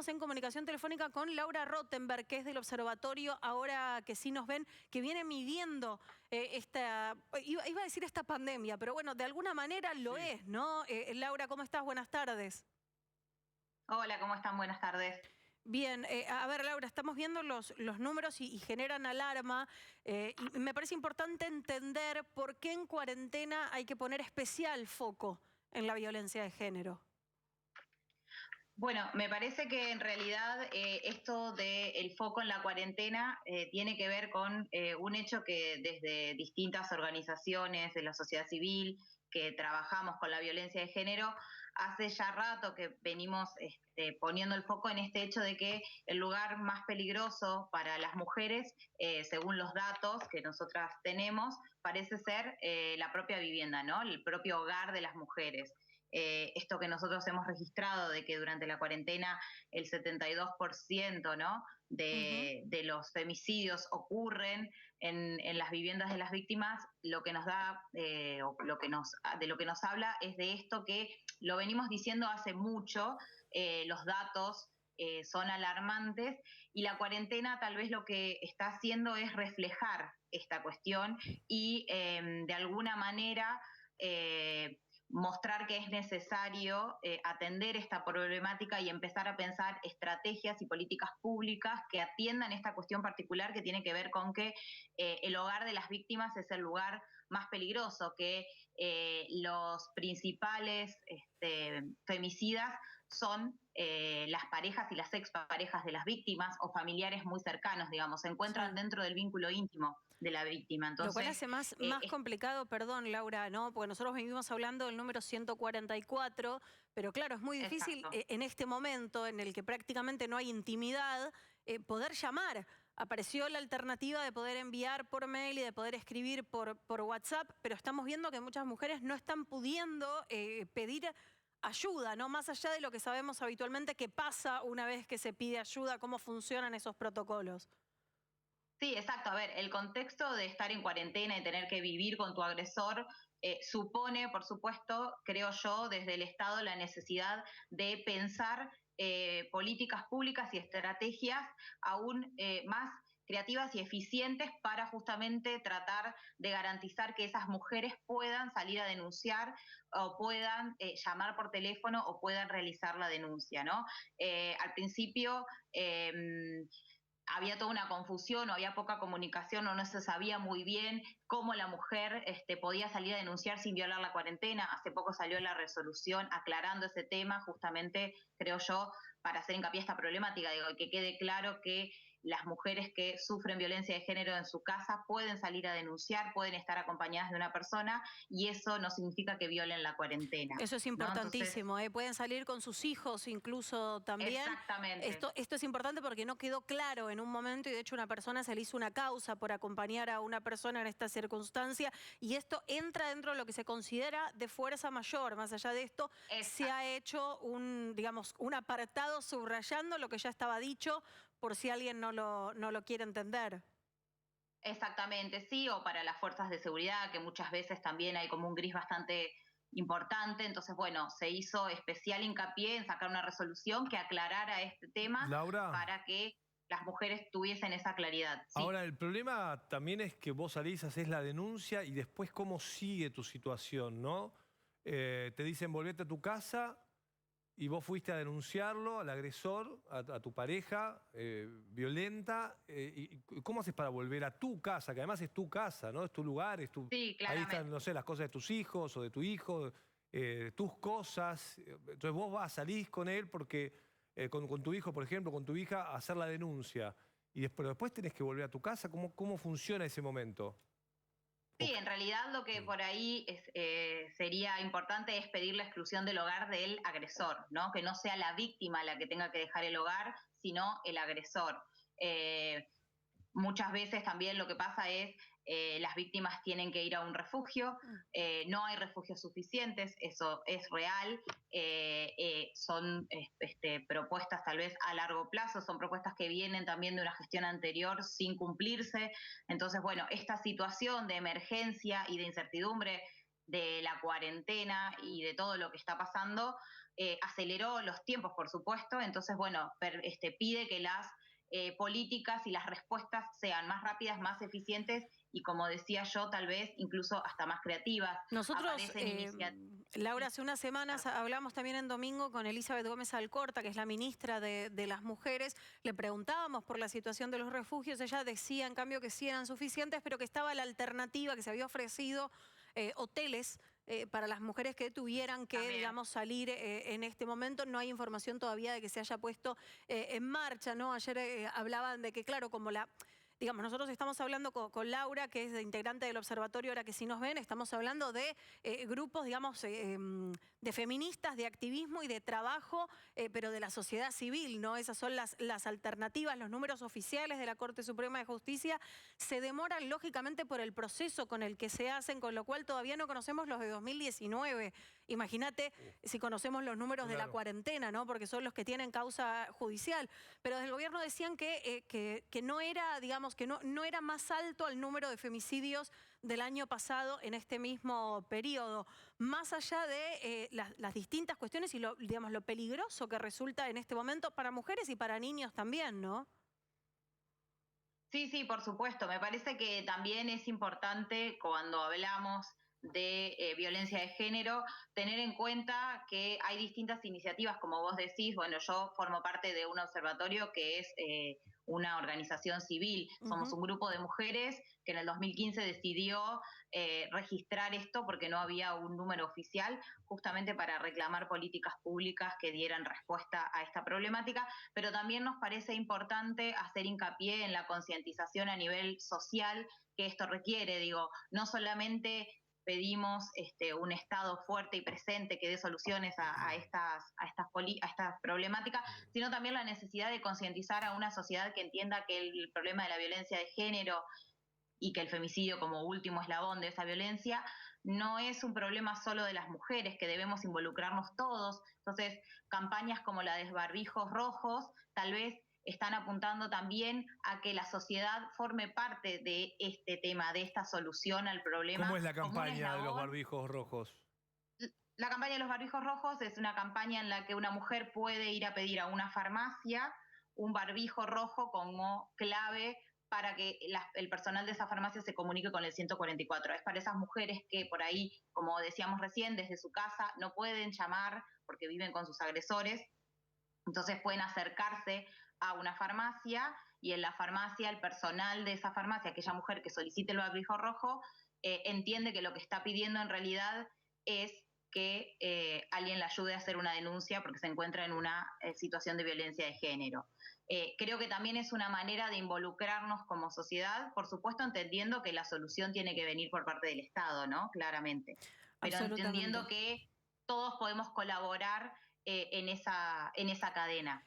estamos en comunicación telefónica con Laura Rottenberg, que es del observatorio Ahora que sí nos ven, que viene midiendo iba a decir esta pandemia, pero bueno, de alguna manera lo Sí. es, ¿no? Laura, ¿cómo estás? Buenas tardes. Hola, ¿cómo están? Buenas tardes. Bien, a ver, Laura, estamos viendo los números y generan alarma. Y me parece importante entender por qué en cuarentena hay que poner especial foco en la violencia de género. Bueno, me parece que en realidad esto del foco en la cuarentena tiene que ver con un hecho que desde distintas organizaciones de la sociedad civil que trabajamos con la violencia de género, hace ya rato que venimos poniendo el foco en este hecho de que el lugar más peligroso para las mujeres, según los datos que nosotras tenemos, parece ser la propia vivienda, ¿no? El propio hogar de las mujeres. Esto que nosotros hemos registrado de que durante la cuarentena el 72%, ¿no? de los femicidios ocurren en las viviendas de las víctimas, lo que nos da, de lo que nos habla es de esto que lo venimos diciendo hace mucho, los datos son alarmantes y la cuarentena tal vez lo que está haciendo es reflejar esta cuestión y de alguna manera mostrar que es necesario atender esta problemática y empezar a pensar estrategias y políticas públicas que atiendan esta cuestión particular que tiene que ver con que el hogar de las víctimas es el lugar más peligroso, que los principales femicidas son las parejas y las exparejas de las víctimas o familiares muy cercanos, digamos, se encuentran dentro del vínculo íntimo de la víctima. Entonces, lo cual hace más complicado, perdón, Laura, ¿no? Porque nosotros venimos hablando del número 144, pero claro, es muy difícil en este momento en el que prácticamente no hay intimidad, poder llamar. Apareció la alternativa de poder enviar por mail y de poder escribir por WhatsApp, pero estamos viendo que muchas mujeres no están pudiendo pedir ayuda, ¿no? Más allá de lo que sabemos habitualmente que pasa una vez que se pide ayuda, cómo funcionan esos protocolos. Sí, exacto. A ver, el contexto de estar en cuarentena y tener que vivir con tu agresor supone, por supuesto, creo yo, desde el Estado la necesidad de pensar políticas públicas y estrategias aún más creativas y eficientes para justamente tratar de garantizar que esas mujeres puedan salir a denunciar o puedan llamar por teléfono o puedan realizar la denuncia, ¿no? Al principio había toda una confusión o había poca comunicación o no se sabía muy bien cómo la mujer podía salir a denunciar sin violar la cuarentena. Hace poco salió la resolución aclarando ese tema, justamente, creo yo, para hacer hincapié a esta problemática, digo, que quede claro que las mujeres que sufren violencia de género en su casa pueden salir a denunciar, pueden estar acompañadas de una persona y eso no significa que violen la cuarentena. Eso es importantísimo, ¿no? Entonces, pueden salir con sus hijos incluso también. Exactamente. Esto es importante porque no quedó claro en un momento y de hecho una persona se le hizo una causa por acompañar a una persona en esta circunstancia y esto entra dentro de lo que se considera de fuerza mayor. Más allá de esto, se ha hecho un apartado subrayando lo que ya estaba dicho por si alguien no lo quiere entender. Exactamente, sí, o para las fuerzas de seguridad, que muchas veces también hay como un gris bastante importante. Entonces, bueno, se hizo especial hincapié en sacar una resolución que aclarara este tema, Laura, para que las mujeres tuviesen esa claridad. Sí. ahora el problema también es que vos salís, haces la denuncia y después cómo sigue tu situación, ¿no? Te dicen volvete a tu casa y vos fuiste a denunciarlo al agresor, a tu pareja violenta. ¿Y cómo haces para volver a tu casa? Que además es tu casa, ¿no? Es tu lugar, es tu... Sí, Ahí claramente. están, no sé, las cosas de tus hijos o de tu hijo, tus cosas. Entonces vos salís con él porque, con tu hijo, por ejemplo, con tu hija, a hacer la denuncia. Y después tenés que volver a tu casa. ¿Cómo funciona ese momento? Sí, en realidad lo que por ahí sería importante es pedir la exclusión del hogar del agresor, ¿no? Que no sea la víctima la que tenga que dejar el hogar, sino el agresor. Muchas veces también lo que pasa es las víctimas tienen que ir a un refugio, no hay refugios suficientes, eso es real, son propuestas tal vez a largo plazo, son propuestas que vienen también de una gestión anterior sin cumplirse. Entonces, bueno, esta situación de emergencia y de incertidumbre de la cuarentena y de todo lo que está pasando aceleró los tiempos, por supuesto, entonces, bueno, pide que las políticas y las respuestas sean más rápidas, más eficientes y, como decía yo, tal vez incluso hasta más creativas. Nosotros, Laura, hace unas semanas hablamos también en domingo con Elizabeth Gómez Alcorta, que es la ministra de las Mujeres. Le preguntábamos por la situación de los refugios. Ella decía, en cambio, que sí eran suficientes, pero que estaba la alternativa, que se había ofrecido hoteles para las mujeres que tuvieran que, digamos, salir en este momento. No hay información todavía de que se haya puesto en marcha, ¿no? Ayer hablaban de que, claro, como digamos, nosotros estamos hablando con Laura, que es integrante del observatorio, ahora que sí nos ven, estamos hablando de grupos, digamos, de feministas, de activismo y de trabajo, pero de la sociedad civil, ¿no? Esas son las alternativas. Los números oficiales de la Corte Suprema de Justicia se demoran, lógicamente, por el proceso con el que se hacen, con lo cual todavía no conocemos los de 2019. Imagínate si conocemos los números de la cuarentena, ¿no? Porque son los que tienen causa judicial. Pero desde el gobierno decían que no era, digamos, que no era más alto el número de femicidios del año pasado en este mismo periodo. Más allá de las distintas cuestiones y digamos, lo peligroso que resulta en este momento para mujeres y para niños también, ¿no? Sí, sí, por supuesto. Me parece que también es importante cuando hablamos de violencia de género, tener en cuenta que hay distintas iniciativas, como vos decís. Bueno, yo formo parte de un observatorio que es una organización civil. Somos un grupo de mujeres que en el 2015 decidió registrar esto porque no había un número oficial, justamente para reclamar políticas públicas que dieran respuesta a esta problemática, pero también nos parece importante hacer hincapié en la concientización a nivel social que esto requiere. Digo, no solamente pedimos un Estado fuerte y presente que dé soluciones a estas problemáticas, sino también la necesidad de concientizar a una sociedad que entienda que el problema de la violencia de género y que el femicidio como último eslabón de esa violencia no es un problema solo de las mujeres, que debemos involucrarnos todos. Entonces, campañas como la de Barbijos Rojos tal vez están apuntando también a que la sociedad forme parte de este tema, de esta solución al problema. ¿Cómo es la campaña de los barbijos rojos? La campaña de los barbijos rojos es una campaña en la que una mujer puede ir a pedir a una farmacia un barbijo rojo como clave para que el personal de esa farmacia se comunique con el 144. Es para esas mujeres que por ahí, como decíamos recién, desde su casa no pueden llamar porque viven con sus agresores, entonces pueden acercarse a una farmacia y en la farmacia el personal de esa farmacia, aquella mujer que solicite el barbijo rojo, entiende que lo que está pidiendo en realidad es que alguien la ayude a hacer una denuncia porque se encuentra en una situación de violencia de género. Creo que también es una manera de involucrarnos como sociedad, por supuesto entendiendo que la solución tiene que venir por parte del Estado, ¿no? Claramente. Pero entendiendo que todos podemos colaborar en esa cadena.